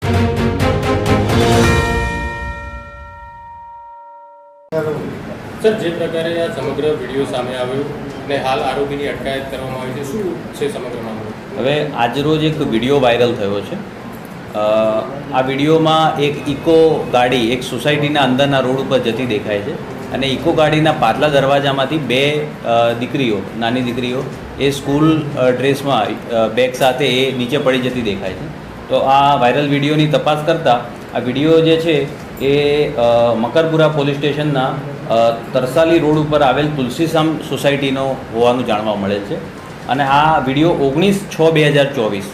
Sir, જે પ્રકારે આ સમગ્ર વિડીયો સામે આવ્યો અને હાલ આરોપીની અટકાયત કરવામાં આવી છે, શું છે સમગ્ર મામલો? હવે આજરોજ એક વિડીયો વાયરલ થયો છે. આ વિડીયોમાં એક ઇકો ગાડી એક સોસાયટીના અંદરના રોડ ઉપર જતી દેખાય છે અને ઇકો ગાડીના પાછલા દરવાજામાંથી બે દીકરીઓ, નાની દીકરીઓ એ સ્કૂલ ડ્રેસમાં બેગ સાથે એ નીચે પડી જતી દેખાય છે. તો આ વાયરલ વિડીયોની તપાસ કરતાં આ વિડીયો જે છે એ મકરપુરા પોલીસ સ્ટેશનના તરસાલી રોડ ઉપર આવેલ તુલસીસામ સોસાયટીનો હોવાનું જાણવા મળેલ છે. અને આ વિડીયો 19/6/2024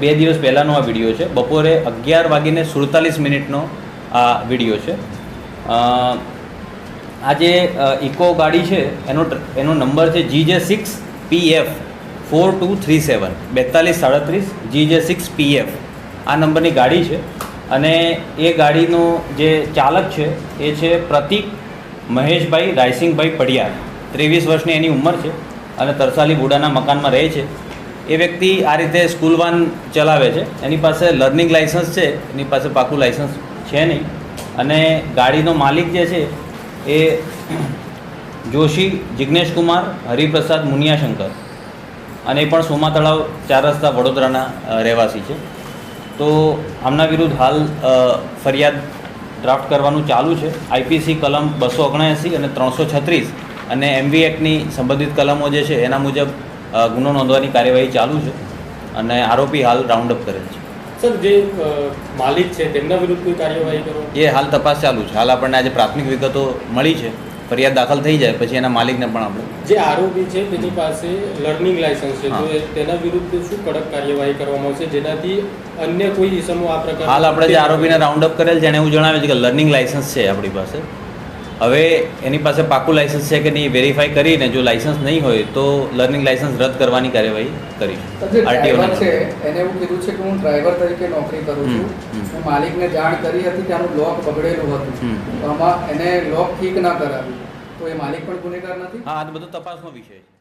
2 દિવસ પહેલાંનો આ વિડીયો છે. બપોરે 11:47 આ વિડીયો છે. આ જે ઇકો ગાડી છે એનો નંબર છે GJ6PF 4237 4237 GJ6PF આ નંબરની ગાડી છે. અને એ ગાડીનો જે ચાલક છે એ છે પ્રતિક મહેશભાઈ રાયસિંગભાઈ પડિયાર, 23 વર્ષની એની ઉંમર છે અને તરસાલી બુડાના મકાનમાં રહે છે. એ વ્યક્તિ આ રીતે સ્કૂલ વાન ચલાવે છે. એની પાસે લર્નિંગ લાઇસન્સ છે, એની પાસે પાકું લાઇસન્સ છે નહીં. અને ગાડીનો માલિક જે છે એ જોશી જિગ્નેશ કુમાર હરિપ્રસાદ મુનિયાશંકર અને એ પણ સોમા તળાવ 4 રસ્તા વડોદરાના રહેવાસી છે. તો આમના વિરુદ્ધ હાલ ફરિયાદ ડ્રાફ્ટ કરવાનું ચાલુ છે. IPC કલમ 279 અને 336 અને MV એક્ટની સંબંધિત કલમો જે છે એના મુજબ ગુનો નોંધવાની કાર્યવાહી ચાલુ છે અને આરોપી હાલ રાઉન્ડ અપ કરેલ છે. સર, જે માલિક છે તેમના વિરુદ્ધ કોઈ કાર્યવાહી કરો? એ હાલ તપાસ ચાલુ છે. હાલ આપણને આજે પ્રાથમિક વિગતો મળી છે. ફરિયાદ દાખલ થઈ જાય પછી એના માલિકને પણ આપણે, જે આરોપી છે તેની પાસે લર્નિંગ લાયસન્સ છે, તો તેના વિરુદ્ધ શું કડક કાર્યવાહી કરવામાં આવશે જેનાથી અન્ય કોઈ ઇસમો આ પ્રકાર? હાલ આપણે જે આરોપીને રાઉન્ડ અપ કરેલ છે એને એવું જણાવે છે કે લર્નિંગ લાયસન્સ છે આપણી પાસે. હવે એની પાસે પાકું લાયસન્સ છે કે નહીં વેરીફાઈ કરીને જો લાયસન્સ નહીં હોય તો લર્નિંગ લાયસન્સ રદ કરવાની કાર્યવાહી કરીશું. આરટીઓ છે એને એવું કીધું છે કે હું ડ્રાઈવર તરીકે નોકરી કરું છું. હું માલિકને જાણ કરી હતી કે આનું લોક બગડેલું હતું, તો આમાં એને લોક ઠીક ના કરાવ્યું, તો એ માલિક પણ ગુનેગાર નથી? હા, આ બધું તપાસનો વિષય છે.